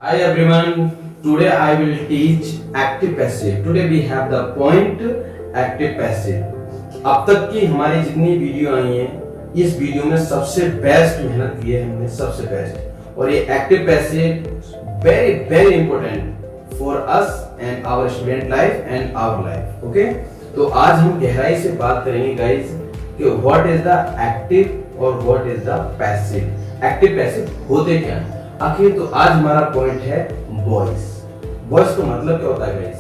Hi everyone, today I will teach active passive. Today we have the point active passive. अब तक की हमारी जितनी वीडियो आई हैं, इस वीडियो में सबसे बेस्ट मेहनत की है हमने, सबसे बेस्ट। और ये active passive very very important for us and our student life and our life. Okay, तो आज हम गहराई से बात करेंगे गाइस कि व्हाट इज द एक्टिव और what is the passive. Active passive होते क्या हैं आखिर। तो आज हमारा पॉइंट है वॉइस। वॉइस का मतलब क्या होता है गाइस?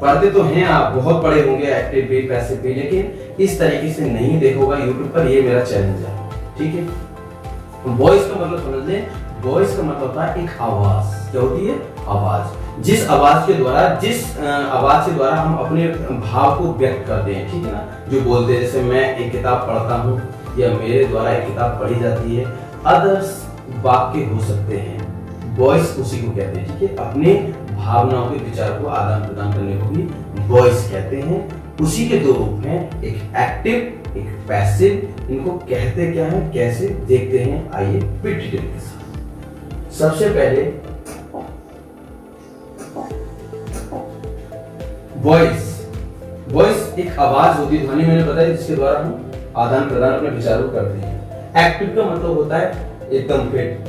पढ़ते तो हैं आप, बहुत पढ़े होंगे एक्टिव भी पैसिव भी, लेकिन इस तरीके से नहीं देखोगा यूट्यूब पर, ये मेरा चैलेंज है। ठीक है, वॉइस का मतलब समझ लें। वॉइस का मतलब होता है एक आवाज। क्या होती है? आवाज। जिस आवाज के द्वारा हम अपने भाव को व्यक्त करते हैं। ठीक है ना, जो बोलते हैं, जैसे मैं एक किताब पढ़ता हूँ या मेरे द्वारा एक किताब पढ़ी जाती है, अदर्स वाक्य हो सकते हैं। वॉइस उसी को कहते हैं। ठीक है, अपने भावनाओं के विचार को आदान प्रदान करने को भी वॉइस कहते हैं। उसी के दो रूप हैं, एक एक्टिव एक पैसिव। इनको कहते क्या है, कैसे देखते हैं, आइए फिर डिटेल के साथ। सबसे पहले वॉइस। वॉइस एक आवाज होती है, ध्वनि मैंने बताया, जिसके द्वारा हम आदान प्रदान अपने विचारों को करते हैं। एक्टिव का मतलब होता है एकदम फिट,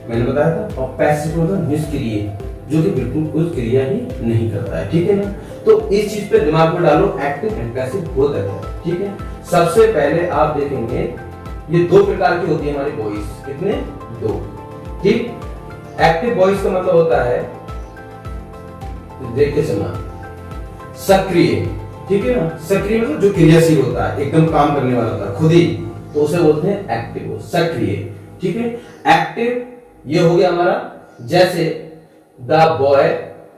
मैंने बताया था। और पैसिव मतलब निष्क्रिय, जो कि बिल्कुल कुछ क्रिया ही नहीं करता है। ठीक है ना, तो इस चीज पे दिमाग में डालो, एक्टिव एंड पैसिव होता है। ठीक है, सबसे पहले आप देखेंगे ये दो प्रकार की होती है हमारी वॉइस। कितने? दो। ठीक, एक्टिव वॉइस का मतलब होता है, देख के सुना, सक्रिय। ठीक है ना, सक्रिय मतलब जो क्रियाशील होता है, एकदम काम करने वाला होता है खुद ही, तो उसे बोलते हैं एक्टिव, सक्रिय। ठीक है, एक्टिव ये हो गया हमारा, जैसे the boy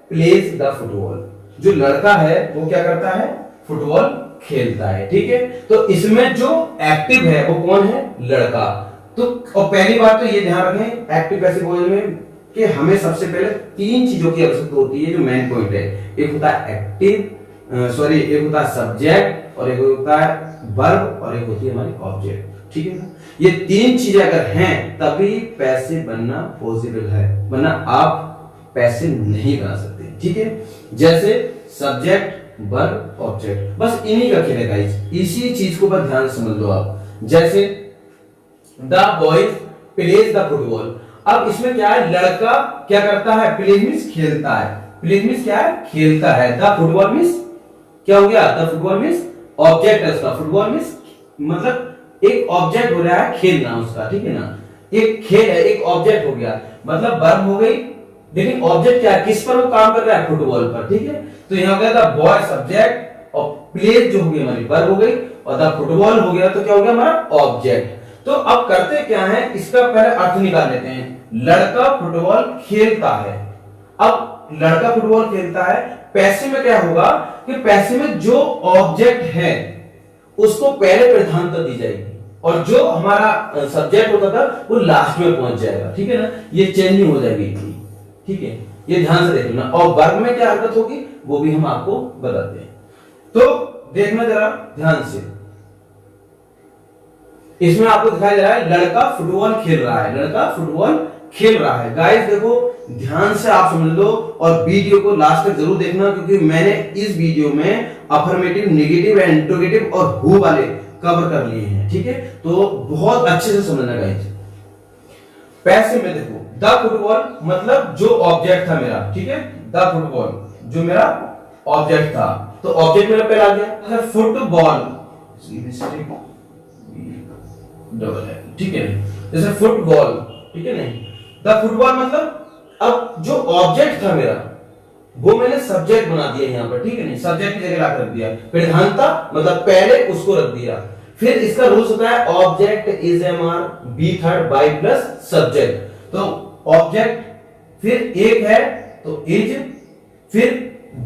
plays the football. जो लड़का है वो क्या करता है? फुटबॉल खेलता है। ठीक है, तो इसमें जो एक्टिव है वो कौन है? लड़का। तो और पहली बात तो ये ध्यान रखें एक्टिव पैसिव वॉइस में कि हमें सबसे पहले तीन चीजों की आवश्यकता होती है, जो मेन पॉइंट है। एक होता है एक्टिव, एक होता है सब्जेक्ट, और एक होता है वर्ब, और एक होती है हमारी ऑब्जेक्ट। ठीक है ना, ये तीन चीजें अगर हैं तभी पैसिव बनना पॉसिबल है, वरना आप पैसिव नहीं बना सकते। ठीक है, जैसे सब्जेक्ट वर्ब ऑब्जेक्ट, बस इन्हीं का खेल है गाइस। इसी चीज को बस ध्यान से समझ लो आप। जैसे the boy plays the football. अब इसमें क्या है? लड़का क्या करता है? प्लेज मींस खेलता है। प्लेज मींस क्या है? खेलता है। द फुटबॉल मींस क्या हो गया? द फुटबॉल मींस ऑब्जेक्ट है उसका। फुटबॉल मींस मतलब एक ऑब्जेक्ट हो रहा है, खेलना उसका। ठीक है ना, एक खेल है, एक ऑब्जेक्ट हो गया, मतलब वर्ब हो गई, लेकिन ऑब्जेक्ट क्या है? किस पर वो काम कर रहा है? फुटबॉल पर। ठीक है, तो यहां हो गया द बॉय सब्जेक्ट, और प्लेज जो हो गई हमारी वर्ब हो गई, और द फुटबॉल हो गया, तो क्या हो गया हमारा? ऑब्जेक्ट। तो अब करते क्या है, इसका पहले अर्थ निकाल लेते हैं। लड़का फुटबॉल खेलता है। अब लड़का फुटबॉल खेलता है, पैसिव में क्या होगा कि पैसिव में जो ऑब्जेक्ट है उसको पहले प्रधानता दी जाएगी, और जो हमारा सब्जेक्ट होता था वो लास्ट में पहुंच जाएगा। ठीक है ना, ये चेंजिंग हो जाएगी। ठीक है, ये ध्यान से देख लेना। और वर्ब में क्या हरकत होगी वो भी हम आपको बताते हैं, तो देखना जरा ध्यान से। इसमें आपको दिखाई दे रहा है लड़का फुटबॉल खेल रहा है। लड़का फुटबॉल खेल रहा है। गाइस देखो, ध्यान से आप समझ लो, और वीडियो को लास्ट तक जरूर देखना, क्योंकि मैंने इस वीडियो में अफर्मेटिव, नेगेटिव एंड इंट्रोगेटिव और हु वाले कवर कर लिए हैं। ठीक है, तो बहुत अच्छे से समझना गाइस। पैसिव में देखो, द फुटबॉल मतलब जो ऑब्जेक्ट था मेरा। ठीक है, द फुटबॉल जो मेरा ऑब्जेक्ट था, तो ऑब्जेक्ट मेरा पहले आ गया। फुटबॉल डबल है। ठीक है, जैसे फुटबॉल। ठीक है, नहीं, द फुटबॉल मतलब अब जो ऑब्जेक्ट था मेरा वो मैंने सब्जेक्ट बना दिया यहां पर। ठीक है, नहीं, सब्जेक्ट की जगह ला रख दिया। प्रधानता मतलब पहले उसको रख दिया। फिर इसका रूल्स होता है object is am are be third by plus subject. तो ऑब्जेक्ट फिर एक है तो इज, फिर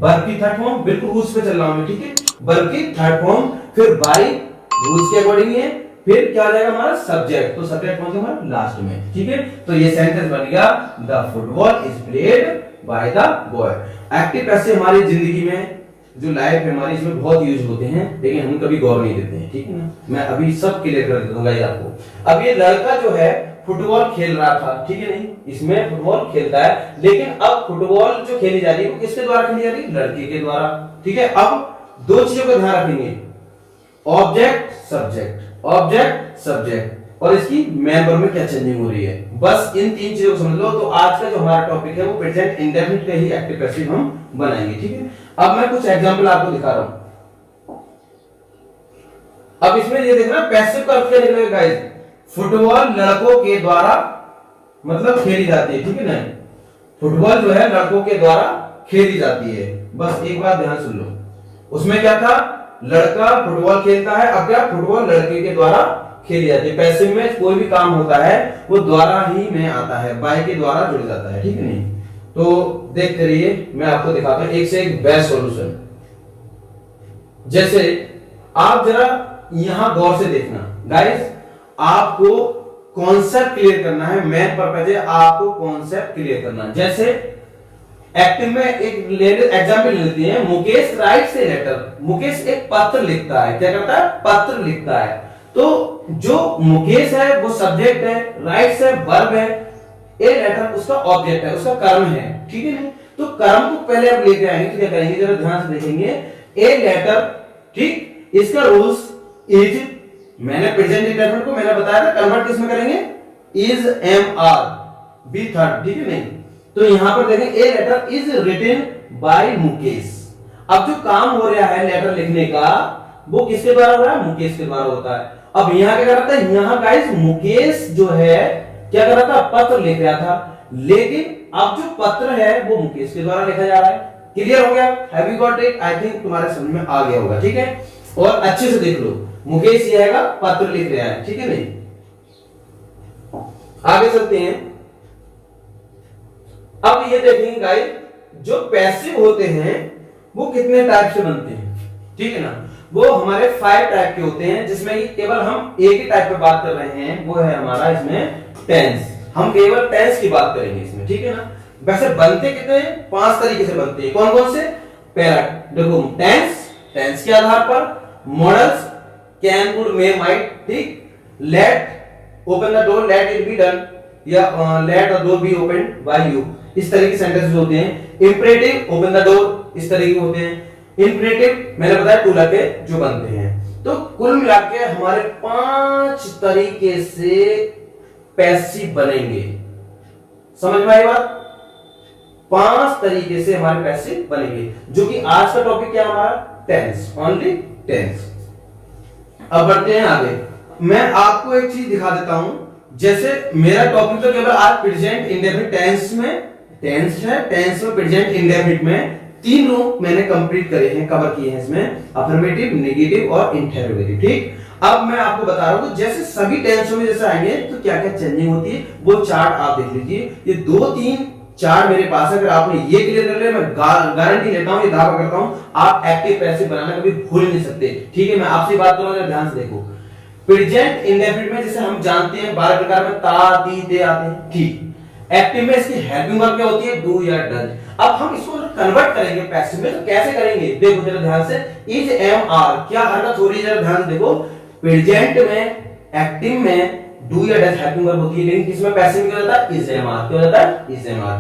वर्ब की थर्ड फॉर्म, बिल्कुल रूल्स पे चल रहा हूं मैं। ठीक है, वर्ब की थर्ड फॉर्म, फिर बाई रूल्स के अकॉर्डिंग है, फिर क्या आ जाएगा हमारा? सब्जेक्ट। तो सब्जेक्ट पहुंचे हमारा लास्ट में। ठीक है, तो ये सेंटेंस बन गया the football is played by the boy. Active passive हमारी जिंदगी में जो लाइफ है हमारी, इसमें बहुत यूज होते हैं, लेकिन हम कभी गौर नहीं देते हैं। ठीक है ना, मैं अभी सब क्लियर कर दूंगा ये आपको। अब ये लड़का जो है फुटबॉल खेल रहा था, ठीक है नहीं, इसमें फुटबॉल खेलता है, लेकिन अब फुटबॉल जो खेली जा रही है वो किसके द्वारा खेली जा रही है, लड़के के द्वारा, ठीक है। अब दो चीजों का ध्यान रखेंगे, ऑब्जेक्ट सब्जेक्ट, ऑब्जेक्ट सब्जेक्ट, और इसकी मैन वर्ब में क्या चेंजिंग हो रही है, बस इन तीन चीजों को समझ लो। तो आज का जो हमारा टॉपिक है वो प्रेजेंट इंडेफिनिट का ही एक्टिव पैसिव हम बनाएंगे, ठीक है। अब मैं कुछ एग्जांपल आपको दिखा रहा हूं। अब इसमें ये देखना पैसिव का अर्थ क्या निकलेगा गाइस, फुटबॉल लड़कों के द्वारा मतलब खेली जाती है, ठीक है ना, फुटबॉल जो है लड़कों के द्वारा खेली जाती है। बस एक बात ध्यान सुन लो, उसमें क्या था, लड़का फुटबॉल खेलता है, अब क्या फुटबॉल लड़के के द्वारा खेली जाती है। पैसिव में कोई भी काम होता है वो द्वारा ही में आता है, बाय के द्वारा जुड़ जाता है, ठीक है नहीं। तो देखते रहिए, मैं आपको दिखाता हूं एक से एक बेस्ट सॉल्यूशन। जैसे आप जरा यहां गौर से देखना गाइस, आपको कॉन्सेप्ट क्लियर करना है, मेन पर्पस है आपको कॉन्सेप्ट क्लियर करना। जैसे एक्टिव में एक एग्जांपल लेते हैं, Mukesh writes a letter, Mukesh एक पत्र लिखता है, क्या करता है, पत्र लिखता है। तो जो मुकेश है वो सब्जेक्ट है, राइट्स है वर्ब है, ए लेटर उसका ऑब्जेक्ट है, उसका कर्म है, ठीक है ना। तो कर्म को पहले आप लेके आएंगे तो क्या करेंगे, जरा ध्यान से देखेंगे, ए लेटर, ठीक, इसका रूल्स इज, मैंने प्रेजेंट इंडेफिनिट को मैंने बताया था कन्वर्ट किसमें करेंगे, is am are be third, ठीक है नहीं। तो यहां पर देखें a letter is written by Mukesh. अब जो काम हो रहा है लेटर लिखने का वो किसके द्वारा हो रहा है, मुकेश के द्वारा होता है। अब यहां क्या कर रहा था, यहां गाइस मुकेश जो है क्या कर रहा था, पत्र लिख रहा था, लेकिन अब जो पत्र है वो मुकेश के द्वारा लिखा जा रहा है। क्लियर हो गया, have you got it, I think तुम्हारे समझ में आ गया होगा, ठीक है। और अच्छे से देख लो, मुकेश ये है पत्र लिख रहा है, ठीक है नहीं। आगे चलते हैं। अब ये देखेंगे गाइस, जो पैसिव होते हैं वो कितने टाइप से बनते हैं, ठीक है ना। वो हमारे 5 टाइप के होते हैं, जिसमें कि केवल हम एक ही टाइप पे बात कर रहे हैं, वो है हमारा इसमें टेंस। हम केवल टेंस की बात करेंगे इसमें, ठीक है ना। वैसे बनते कितने हैं, 5 तरीके से बनते हैं। कौन कौन से, पहला देखो टेंस, टेंस के आधार पर modals can could may might, ठीक, let open the door let it be done, या let the door be open by you, इस तरह के सेंटेंसेस होते हैं। इंपरेटिव ओपन द डोर, इस तरह के होते हैं। इंपरेटिव मैंने बताया टू के जो बनते हैं। तो कुल मिलाकर हमारे 5 तरीके से पैसिव बनेंगे, समझ में आई बात, 5 तरीके से हमारे पैसिव बनेंगे, जो कि आज का टॉपिक क्या हमारा, टेंस, ओनली टेंस। अब बढ़ते हैं आगे, मैं आपको एक चीज दिखा देता हूं। जैसे मेरा टॉपिक तो केवल आज प्रेजेंट इंडेफिनिट टेंस में, टेंस है, टेंस में प्रेजेंट इंडेफिनिट में 3 रूप मैंने कंप्लीट करे हैं, कवर किए हैं इसमें, अफर्मेटिव, नेगेटिव और इंटरोगेटिव, ठीक। अब मैं आपको बता रहा हूं जैसे सभी टेंसों में जैसे आएंगे तो क्या क्या चेंजिंग होती है, वो चार्ट आप देख लीजिए। ये 2-3 चार्ट मेरे पास है, अगर आपने ये क्लियर कर लिया, मैं गारंटी लेता हूं, ये दावा करता हूं, आप एक्टिव पैसिव बनाना कभी भूल नहीं सकते, ठीक है। मैं आपसे बात करूंगा, ध्यान से देखो। प्रेजेंट इंडेफिनिट में जैसे हम जानते हैं 12 प्रकार में ता, ती, ते आते हैं, ठीक। एक्टिव में इसकी हेल्पिंग वर्ब क्या होती है, डू या डज। अब हम इसको कन्वर्ट करेंगे पैसिव में, तो कैसे करेंगे, देखो जरा ध्यान से, इज एम आर क्या हरकत हो रही है, जरा ध्यान से देखो। प्रेजेंट में, एक्टिव में डू या डज हेल्पिंग वर्ब होती है, लेकिन किसमें पैसिव में क्या होता है, इज एम आर, क्या होता है, is am are.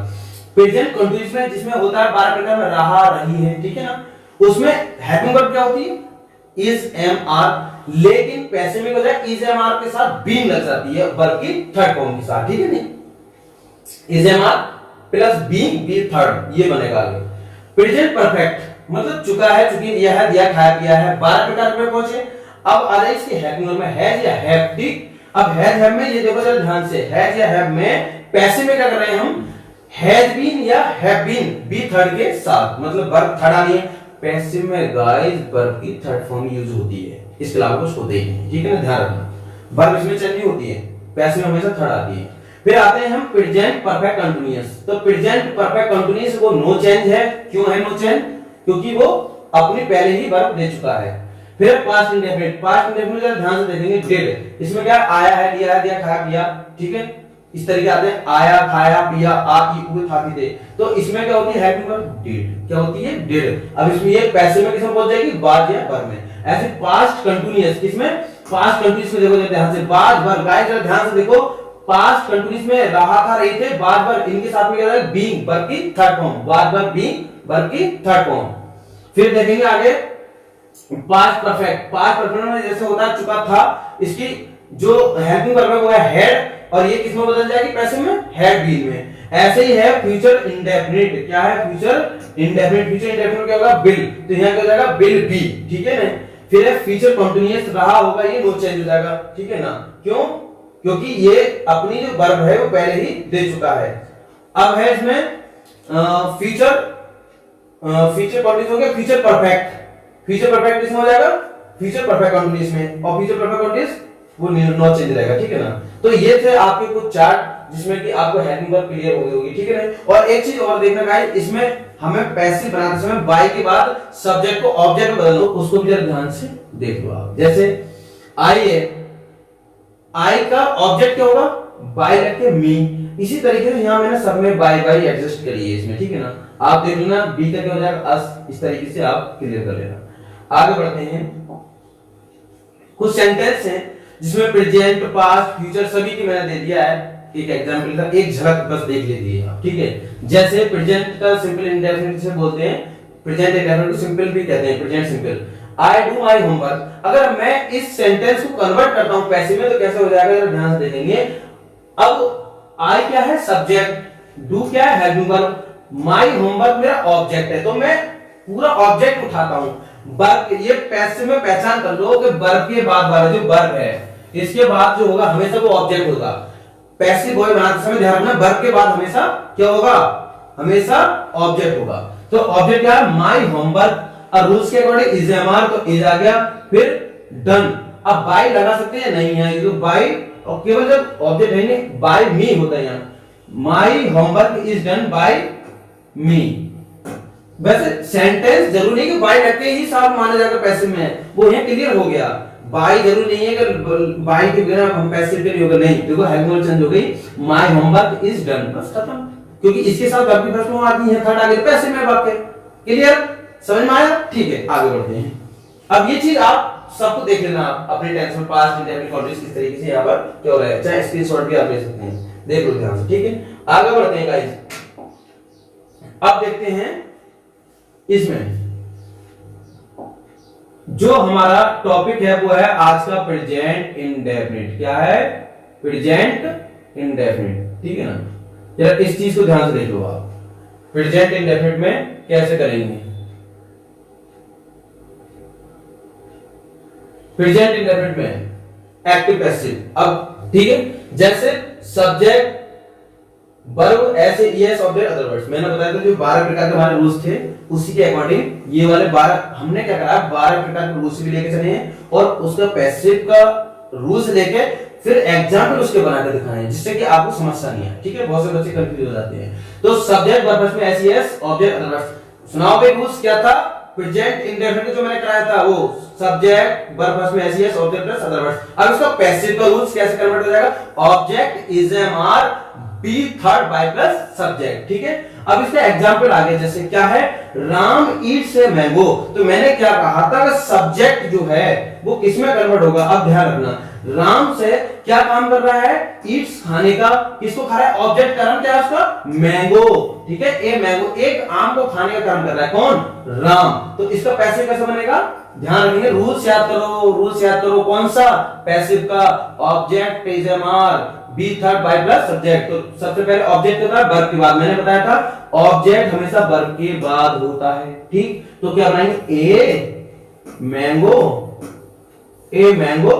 Present continuous में जिसमें होता है 12 प्रकार में रहा, रही है, ठीक है ना, उसमें हेल्पिंग वर्ब क्या होती है, इज एम आर। लेकिन पैसिव में क्या होता है, इज एम आर के साथ बीइंग लग जाती है, वर्ब की थर्ड फॉर्म के साथ, ठीक है नहीं। Is am are plus being be third, ये बनेगा आगे। प्रेजेंट परफेक्ट मतलब चुका है, चुकी, दिया है, दिया, खाया, पिया है, 12 प्रकार में पहुंचे। अब आ जाए इसकी हेल्पिंग वर्ब में हैज या हैव, ठीक। अब हैज हैव में ये देखो जरा ध्यान से, हैज या हैव में पैसिव में क्या कर रहे हैं हम, हैज बीन या हैव बीन बी थर्ड के साथ, मतलब वर्ब थर्ड आनी है। पैसिव में गाइस वर्ब की थर्ड फॉर्म यूज होती है, इसके अलावा कुछ होते ही नहीं, ठीक है ना, ध्यान रखना। वर्ब इसमें चेंज नहीं होती है, पैसिव में हमेशा थर्ड आती है। फिर आते हैं हम प्रेजेंट परफेक्ट कंटीन्यूअस। तो प्रेजेंट परफेक्ट कंटीन्यूअस वो नो चेंज है, क्यों है नो चेंज, क्योंकि वो अपनी पहले ही वर्ब दे चुका है। फिर पास्ट इंडेफिनिट, पास्ट इंडेफिनिट जरा ध्यान से देखेंगे, डिड, इसमें क्या आया है, लिया है, दिया, खाया, पिया, ठीक है, इस तरीके आते हैं, आया, खाया, पिया, आ, ई, उ, था, थी, थे। तो इसमें क्या होती है, हेल्पिंग वर्ब डिड, क्या होती है, डिड। अब इसमें ये पैसिव में किसमें पहुंच जाएगी, बाद या वर्ब में। ऐसे पास्ट कंटीन्यूअस, किसमें, पास्ट कंटीन्यूअस में देखो ध्यान से, बाद वर्ब, गाइस जरा ध्यान से देखो, पास्ट कंटिन्यूस में रहा था, रही थे, बार बार इनके साथ में क्या होगा, बीइंग वर्ब की थर्ड फॉर्म, बार बार बीइंग वर्ब की थर्ड फॉर्म। फिर देखेंगे आगे पास्ट परफेक्ट। पास्ट परफेक्ट में जैसे होता चुका था, इसकी जो हेल्पिंग वर्ब है वो है हैड, और ये किसमें बदल जाएगी, पैसिव में, हैड बीन में। ऐसे ही है फ्यूचर इंडेफिनिट। क्या है फ्यूचर इंडेफिनिट? फ्यूचर इंडेफिनिट क्या होगा, विल, तो यहां क्या हो जाएगा, विल बी, ठीक है ना। फिर है फ्यूचर कंटीन्यूअस, रहा होगा, ये नो चेंज हो जाएगा, ठीक है ना। क्यों? क्योंकि ये अपनी जो वर्ब है वो पहले ही दे चुका है। अब है इसमें फ्यूचर कंटीन्यूअस हो गया फ्यूचर परफेक्ट। फ्यूचर परफेक्ट किसमें हो जाएगा, फ्यूचर परफेक्ट कंटीन्यूअस में, और फ्यूचर परफेक्ट कंटीन्यूअस वो नो चेंज रहेगा, ठीक है ना। तो ये थे आपके कुछ चार्ट जिसमें कि आपको हेडिंग वर्ब क्लियर हो गई होगी, ठीक है ना। और एक चीज और देखना गाइस, इसमें हमें पैसिव बनाते समय बाय के बाद सब्जेक्ट को ऑब्जेक्ट में बदल दो, उसको भी जरा ध्यान से देख लो आप। जैसे आई है, आई का ऑब्जेक्ट क्या होगा, बाय रख के मी। इसी तरीके से यहां मैंने सब में बाय एडजस्ट करी है इसमें, ठीक है ना। आप देख लेना बी का क्या हो जाएगा, अस। इस तरीके से आप क्लियर कर लेना। आगे बढ़ते हैं, कुछ सेंटेंस हैं जिसमें प्रेजेंट, पास्ट, फ्यूचर सभी की मैंने दे दिया है। एक एग्जांपल का एक झलक बस देख लीजिए आप, ठीक है। जैसे प्रेजेंट का सिंपल इंडेफिनिट से बोलते हैं, प्रेजेंट इंडेफिनिट को सिंपल भी कहते हैं, present simple. I do my homework. अगर मैं इस सेंटेंस को कन्वर्ट करता हूं पैसिव में तो कैसे हो जाएगा, जरा ध्यान से देखेंगे। अब आई क्या है, सब्जेक्ट, डू क्या है, हेल्पिंग वर्ब, माय होमवर्क मेरा ऑब्जेक्ट है, तो मैं पूरा ऑब्जेक्ट उठाता हूं। वर्ब, ये पैसिव में पहचान कर लो कि वर्ब के बाद वाला जो वर्ब है इसके बाद जो होगा हमेशा वो ऑब्जेक्ट होगा। पैसिव बॉय बनाते समय ध्यान रखना, वर्ब के बाद हमेशा क्या होगा, हमेशा ऑब्जेक्ट होगा। तो ऑब्जेक्ट क्या है, माय होमवर्क, और रूल्स के अकॉर्डिंग इज एमआर, तो इज आ गया, फिर डन। अब बाय लगा सकते हैं, नहीं है ये तो बाय, और केवल जब ऑब्जेक्ट है नहीं बाय मी होता है, यहां my homework is done by me. वैसे सेंटेंस जरूरी नहीं कि बाय रख के ही साफ माना जाएगा पैसिव में, वो यहां क्लियर हो गया। बाय जरूरी नहीं है कि बाय के बिना हम पैसिव के नहीं होगा, नहीं, देखो हेल्पिंग चेंज हो गई, माय होमवर्क इज डन, बस खत्म। क्योंकि इसके साथ वर्ब की फर्स्ट फॉर्म आती है, थर्ड आगे पैसिव में वाक्य। क्लियर, समझ में आया, ठीक है। आगे बढ़ते हैं। अब ये चीज आप सबको देख लेना, आप अपने टेंस में पास्ट इंडेफिनिट कंटीन्यूअस किस तरीके से यहां पर क्या हो रहा है, चाहे स्क्रीनशॉट भी आप ले सकते हैं, देख लो ध्यान से, ठीक है। आगे बढ़ते हैं गाइस। अब देखते हैं इसमें जो हमारा टॉपिक है वो है आज का प्रेजेंट इंडेफिनिट। क्या है, प्रेजेंट इंडेफिनिट, ठीक है ना। जरा इस चीज को ध्यान से देख लो आप, प्रेजेंट इंडेफिनिट में कैसे करेंगे। प्रेजेंट इंडेफिनिट में एक्टिव पैसिव, अब ठीक है, जैसे सब्जेक्ट वर्ब ऐसे यस ऑब्जेक्ट अदर वर्ड्स, मैंने बताया था जो 12 प्रकार के हमारे रूल्स थे उसी के अकॉर्डिंग ये वाले 12 हमने क्या करा, 12 प्रकार के रूल्स भी लेके चले हैं और उसका पैसिव का रूल्स लेके फिर एग्जाम्पल उसके बना के दिखाए हैं जिससे कि आपको समस्या नहीं है, ठीक है। बहुत से बच्चे कंफ्यूज हो जाते हैं। तो सब्जेक्ट वर्ब में ऐसे यस ऑब्जेक्ट अदर वर्ड्स, सुनाओ भाई रूल्स क्या था, प्रेजेंट इंडेफिनिट जो मैंने कराया था वो सब्जेक्ट वर्ब में ऐसे यस ऑब्जेक्ट प्लस अदर वर्ड्स। अब उसका पैसिव का रूल्स कैसे कन्वर्ट हो जाएगा, object is am are be third by plus subject, ठीक है। अब इसका एग्जांपल आगे जैसे क्या है, राम ईट्स ए मैंगो, तो मैंने क्या कहा था कि सब्जेक्ट जो है वो किसमें कन्वर्ट होगा। अब ध्यान रखना, राम से क्या काम कर रहा है, ईट्स खाने का, किसको खा रहा है, ऑब्जेक्ट का नाम क्या है उसका, मैंगो, ठीक है। ए मैंगो, एक आम को खाने का काम कर रहा है, कौन, राम। तो इसका पैसिव कैसे बनेगा, ध्यान रखेंगे, रूल्स याद करो, रूल्स याद करो, कौन सा, पैसिव का, object is am are be third by plus subject. तो सबसे पहले ऑब्जेक्ट होता है वर्ब के बाद, मैंने बताया था ऑब्जेक्ट हमेशा वर्ब के बाद होता है, ठीक। तो क्या बनाएंगे, ए मैंगो, ए मैंगो,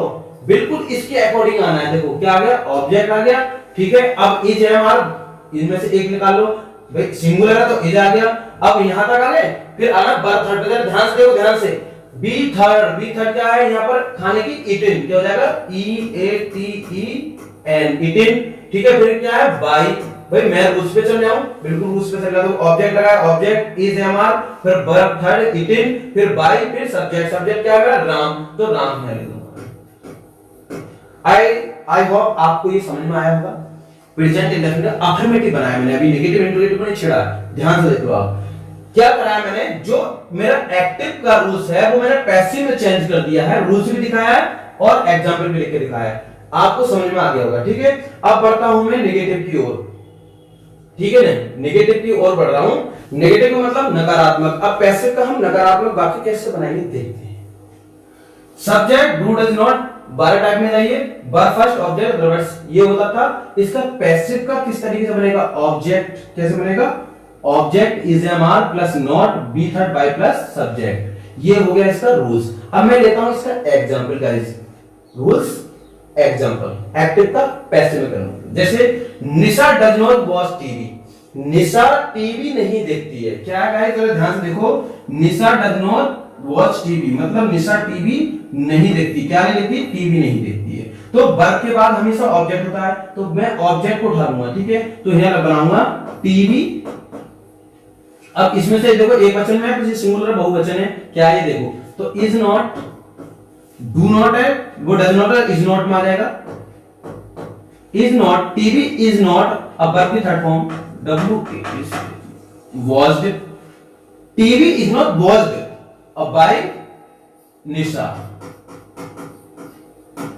बिल्कुल इसके अकॉर्डिंग आना है। देखो क्या आ गया, ऑब्जेक्ट आ गया, ठीक है। अब इज एम आर इनमें से एक निकाल लो भाई, सिंगुलर है तो इज आ गया। अब यहां तक आ गए, फिर आना वर्ब थर्ड पे, ध्यान से देखो, ध्यान से, बी थर्ड क्या है यहाँ पर, खाने की, ईटिन, क्या हो जाएगा, ई ए टी ई एन, ईटिन, ठीक है। फिर क्या है, बाई, भाई मैं रूल्स पे चल रहा हूं, बिल्कुल रूल्स पे चल रहा हूं। ऑब्जेक्ट लगा, ऑब्जेक्ट इज एम आर, फिर वर्ब थर्ड ईटिन, फिर बाई, फिर सब्जेक्ट, सब्जेक्ट क्या है, राम, तो राम है। आई होप आपको ये समझ में आया होगा। प्रेजेंट इंडेफिनिट अफर्मेटिव बनाया मैंने, अभी नेगेटिव इंटरोगेटिव नहीं छेड़ा, ध्यान से देखो आप क्या कराया मैंने, जो मेरा एक्टिव का रूल्स है वो मैंने पैसिव में चेंज कर दिया है, रूल्स भी दिखाया है और एग्जांपल भी लिख के दिखाया है। आपको समझ में आ गया होगा, ठीक है। अब बढ़ता हूं मैं नेगेटिव की ओर, ठीक है ना, नेगेटिव की ओर बढ़ रहा हूं। नेगेटिव का मतलब नकारात्मक। अब पैसिव का हम नकारात्मक वाक्य कैसे बनाएंगे देखते हैं। Subject do does not 12 type में जाइए। वर फर्स्ट ऑब्जेक्ट रिवर्स ये होता था। इसका पैसिव का किस तरीके से बनेगा, ऑब्जेक्ट कैसे बनेगा, object is am are plus not be third by plus subject. ये हो गया इसका रूल्स। अब मैं लेता हूं इसका example guys, rules example active का पैसिव में करूंगा। जैसे Nisha does not watch TV. Nisha TV नहीं देखती है। क्या गाइस जरा ध्यान से देखो, Nisha does not watch TV मतलब निशा टीवी नहीं देखती। क्या नहीं देखती, टीवी नहीं देखती है। तो वर्ब के बाद हमेशा ऑब्जेक्ट होता है, तो मैं ऑब्जेक्ट को उठा लूंगा, ठीक है। तो यहां बनाऊंगा टीवी। अब इसमें से देखो एक वचन में है, सिंगुलर बहुवचन है, क्या ये देखो, तो इज नॉट, डू नॉट है, वो डज नॉट है, इज नॉट में आ जाएगा। Is not, TV is not, अब वर्ब की third form W watched, TV is not watched अब बाय निशा।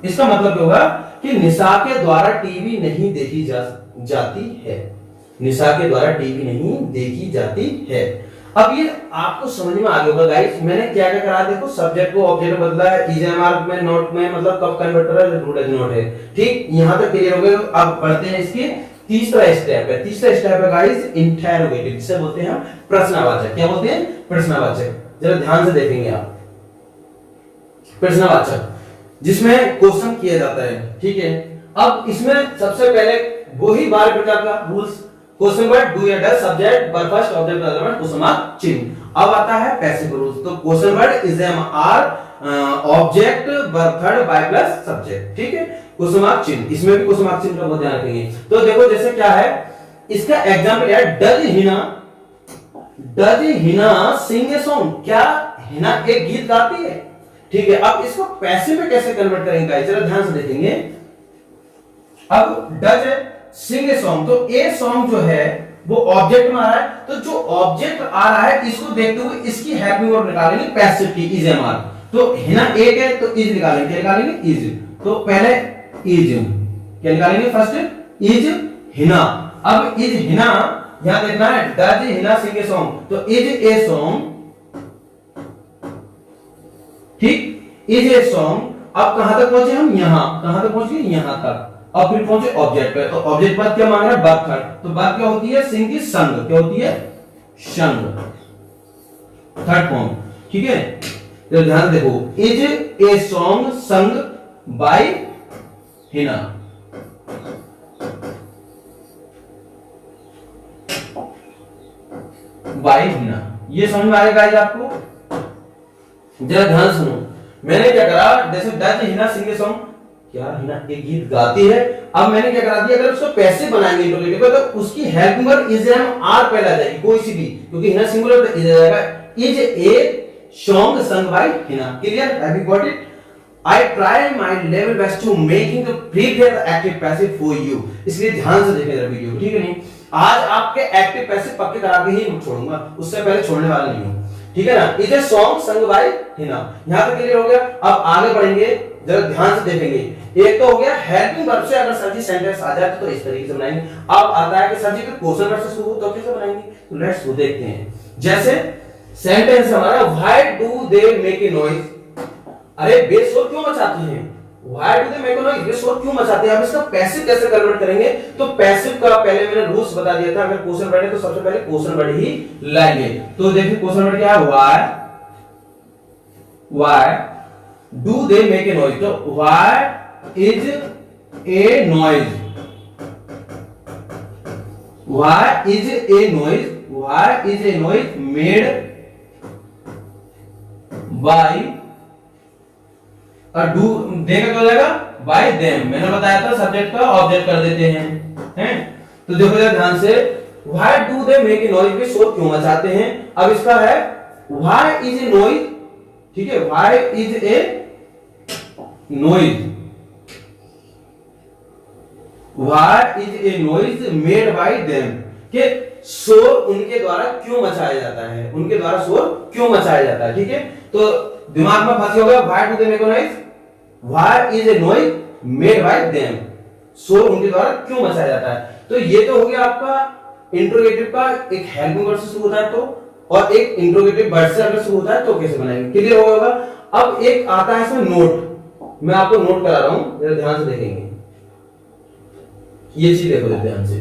इसका मतलब होगा कि निशा के द्वारा टीवी नहीं देखी जाती है। निशा के द्वारा टीवी नहीं देखी जाती है। अब ये आपको समझ में आ गया होगा गाइस, मैंने क्या क्या करा, देखो सब्जेक्ट को ऑब्जेक्ट बदला है, इज एम आर में नॉट में मतलब कब कन्वर्ट कर रहा है, डू डज नॉट है, ठीक। यहां तक क्लियर हो गया। अब पढ़ते हैं इसके तीसरा स्टेप है। तीसरा स्टेप है गाइस इंटरोगेटिव, जिसे बोलते हैं हम प्रश्नवाचक। क्या बोलते हैं, प्रश्नवाचक। जरा ध्यान से देखेंगे आप, प्रश्नवाचक जिसमें क्वेश्चन किया जाता है, ठीक है। अब इसमें सबसे पहले वही 12 प्रकार का रूल्स, क्वेश्चन वर्ड डू या does, subject verb first object relevant question mark चिन्ह। अब आता है पैसिव रूल्स। तो question word is am are object verb third by plus subject, ठीक है। क्वेश्चन मार्क चिन्ह, इसमें भी क्वेश्चन मार्क चिन्ह का बहुत ध्यान रखेंगे। तो देखो जैसे क्या है, इसका एग्जांपल है does Hina sing a song. क्या हिना एक गीत गाती है, ठीक है। अब इसको पैसिव में कैसे कन्वर्ट करेंगे, जरा ध्यान से देखेंगे। अब डज सिंग ए सॉन्ग, तो ए सॉन्ग जो है वो ऑब्जेक्ट में आ रहा है, तो जो ऑब्जेक्ट आ रहा है इसको देखते हुए इसकी हेल्पिंग वर्ब निकालेंगे पैसिव की, इज एम आर। तो हिना एक है तो इज निकालेंगे, क्या निकालेंगे, इज। तो पहले इज क्या निकालेंगे, फर्स्ट इज हिना। अब इज हिना यहां देखना है, does Hina sing a song, तो इज ए सॉन्ग, ठीक, इज ए सॉन्ग। अब कहां तक पहुंचे हम, यहां, कहां तक पहुंचे, यहां तक। अब फिर पहुंचे ऑब्जेक्ट पे, तो ऑब्जेक्ट बाद क्या मांग रहा है, वर्ब थर्ड। तो वर्ब क्या होती है, सिंग की संग, क्या होती है, संग, थर्ड फॉर्म, ठीक है। तो ध्यान देखो, is a song sung by Hina. By Hina, ये समझ में आएगा गाइस आपको। जरा ध्यान सुनो, मैंने क्या करा, जैसे does Hina sing a song, क्या हिना एक गीत गाती है। अब मैंने क्या करा दिया, अगर उसको पैसिव बनाएंगे इंट्रोगेटिव को, तो उसकी helping verb is am are पहले आ जाएगी, कोई सी भी, क्योंकि हिना सिंगुलर तो इज आ जाएगा। Is a song sung by Hina. Clear, have you got it. I try my level best to making the prepare the active passive for you. इसलिए ध्यान से देखें जरा वीडियो, ठीक है। नहीं आज आपके एक्टिव पैसिव पक्के करा के ही छोड़ूंगा, उससे पहले छोड़ने वाला नहीं हूं, ठीक है ना। Is a song sung by Hina, यहां तक क्लियर हो गया। अब आगे बढ़ेंगे, जरा ध्यान से देखेंगे। एक तो हो गया हेल्पिंग वर्ब से अगर सर जी सेंटेंस आ जाए तो इस तरीके से बनाएंगे। अब आता है कि सर जी का क्वेश्चन वर्ब से शुरू हो तो कैसे बनाएंगे, तो लेट्स वो देखते हैं। जैसे सेंटेंस हमारा, why do they make a noise, अरे बेशोर क्यों मचाते हैं, why do they make a noise, बेशोर क्यों मचाते हैं। अब इसका पैसिव कैसे कन्वर्ट करेंगे, तो पैसिव का पहले मैंने रूल्स बता दिया था। अगर क्वेश्चन वर्ड है तो सबसे पहले क्वेश्चन वर्ड ही लाएंगे। तो देखिए क्वेश्चन वर्ड क्या है, why do they make a noise, तो why is a noise, why is a noise, why is a noise made by, और डू देगा तो जाएगा बाय देम। मैंने बताया था सब्जेक्ट का ऑब्जेक्ट कर देते हैं। तो देखो जरा ध्यान से, why do they make a noise, भी शोर क्यों मचाते हैं। अब इसका है व्हाई इज ए नॉइज, ठीक है, why is a noise, why is a noise made bye them, कि शोर उनके द्वारा क्यों मचाया जाता है, उनके द्वारा शोर क्यों मचाया जाता है, ठीक है। तो दिमाग में फंसी होगा, why do they make a noise, why is a noise made bye them, शोर उनके द्वारा क्यों मचाया जाता है। तो ये तो हो गया आपका इंट्रोगेटिव का एक हेल्पिंग वर्ड से शुरू होता है तो, और एक इंट्रोगेटिव वर्ड से अगर शुरू होता है तो कैसे बनाएंगे, क्लियर होगा। अब एक आता है इसमें नोट, मैं आपको नोट करा रहा हूं, जरा ध्यान से देखेंगे, ये चीज देखो ध्यान से।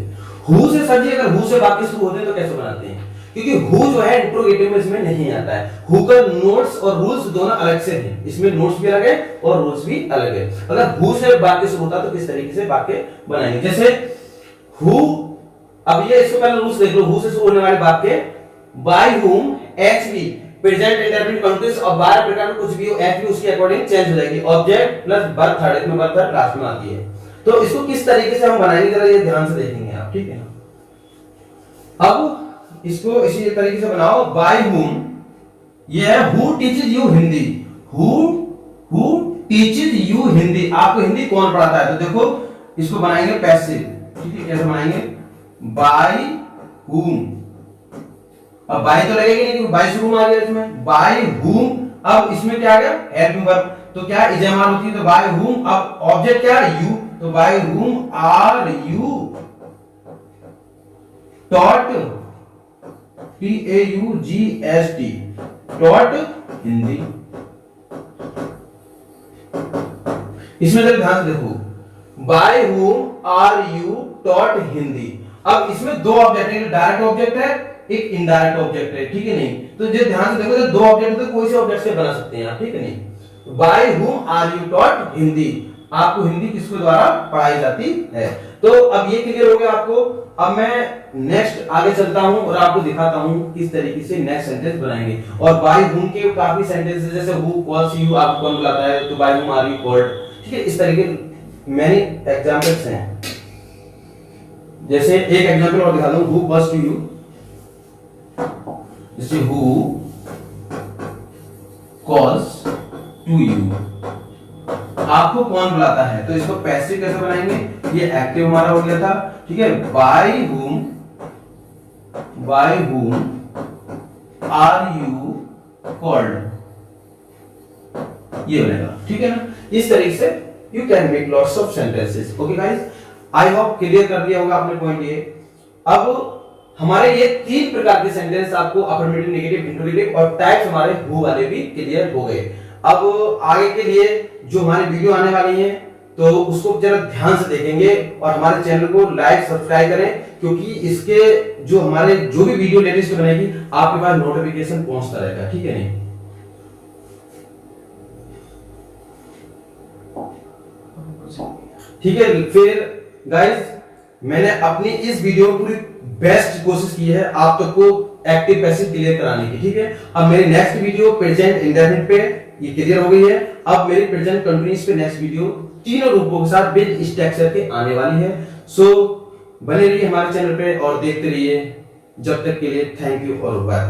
हु से सर जी अगर हु से वाक्य शुरू होते हैं तो कैसे बनाते हैं, क्योंकि हु जो है इंट्रोगेटिव में इसमें नहीं आता है। हु का नोट्स और रूल्स दोनों अलग से हैं, इसमें नोट्स भी अलग है और रूल्स भी अलग है। अगर हु से वाक्य शुरू होता तो किस तरीके से वाक्य बनाएंगे, जैसे हु, अब ये इसको पहले रूल्स देख लो। हु से शुरू होने वाले वाक्य by whom, H be present indefinite continuous और 12 प्रकार में कुछ भी हो, एच बी उसके अकॉर्डिंग चेंज हो जाएगी। ऑब्जेक्ट प्लस वर्ब थर्ड, इसमें वर्ब थर्ड लास्ट में आती है। तो इसको किस तरीके से हम बनाएंगे जरा ये ध्यान से देखेंगे आप, ठीक है ना। अब इसको इसी तरीके से बनाओ। बाय हुम, ये है who teaches you Hindi, who teaches you Hindi, आपको हिंदी कौन पढ़ाता है। तो देखो इसको बनाएंगे पैसिव, ठीक है, कैसे बनाएंगे, बाय हुम, अब बाय तो लगेगा नहीं क्योंकि बाय शुरू में आ गया इसमें, बाय हुम। अब इसमें क्या आ गया, हेल्पिंग वर्ब, तो क्या इजमाल होती है, तो बाय हुम। अब ऑब्जेक्ट क्या है, यू, तो by whom are you taught, TAUGST, taught Hindi. इसमें जरा ध्यान से देखो, bye whom are you taught Hindi. अब इसमें दो ऑब्जेक्ट है, डायरेक्ट ऑब्जेक्ट है, एक इनडायरेक्ट ऑब्जेक्ट है, ठीक है नहीं। तो जो ध्यान से देखो, जो दो ऑब्जेक्ट तो कोई से ऑब्जेक्ट से बना सकते हैं आप, ठीक है नहीं। Bye whom are you taught Hindi, आपको हिंदी किसके द्वारा पढ़ाई जाती है। तो अब ये क्लियर हो गया आपको। अब मैं नेक्स्ट आगे चलता हूं और आपको दिखाता हूं किस तरीके से नेक्स्ट सेंटेंस बनाएंगे। और बाय हुम के काफी सेंटेंस है, जैसे हु कॉल्स यू, आपको कौन बुलाता है, तो by whom are you called, ठीक है। इस तरीके मैनी एग्जांपल्स हैं। जैसे एक एग्जांपल और दिखा दूं, हु कॉल्स टू यू, जैसे हु कॉल्स टू यू, आपको कौन बुलाता है। तो इसको पैसिव कैसे बनाएंगे, ये एक्टिव हमारा हो गया था, ठीक है। Bye whom are you called, ये बनेगा, ठीक है ना। इस तरीके से you can make lots of sentences. Okay guys, I hope clear कर दिया होगा आपने पॉइंट ये। अब हमारे ये तीन प्रकार के सेंटेंस आपको अफर्मेटिव, नेगेटिव, इंट्रोगेटिव और टाइप्स हमारे हु वाले भी क्लियर हो गए। अब आगे के लिए जो हमारी वीडियो आने वाली है तो उसको जरा ध्यान से देखेंगे और हमारे चैनल को लाइक सब्सक्राइब करें, क्योंकि इसके जो हमारे जो भी वीडियो लेटेस्ट बनेगी आपके पास नोटिफिकेशन पहुंचता रहेगा, ठीक है नहीं। ठीक है, फिर गाइस मैंने अपनी इस वीडियो में पूरी बेस्ट कोशिश की है आप तक को एक्टिव पैसिव क्लियर कराने की, ठीक है। अब मेरी नेक्स्ट वीडियो प्रेजेंट इंडेफिनिट पे ये क्लियर हो गई है। अब मेरी प्रेजेंट कंटिन्यूअस पे नेक्स्ट वीडियो तीनों रूपों के साथ विद स्ट्रक्चर के आने वाली है। सो बने रहिए हमारे चैनल पे और देखते रहिए। जब तक के लिए थैंक यू और बाय।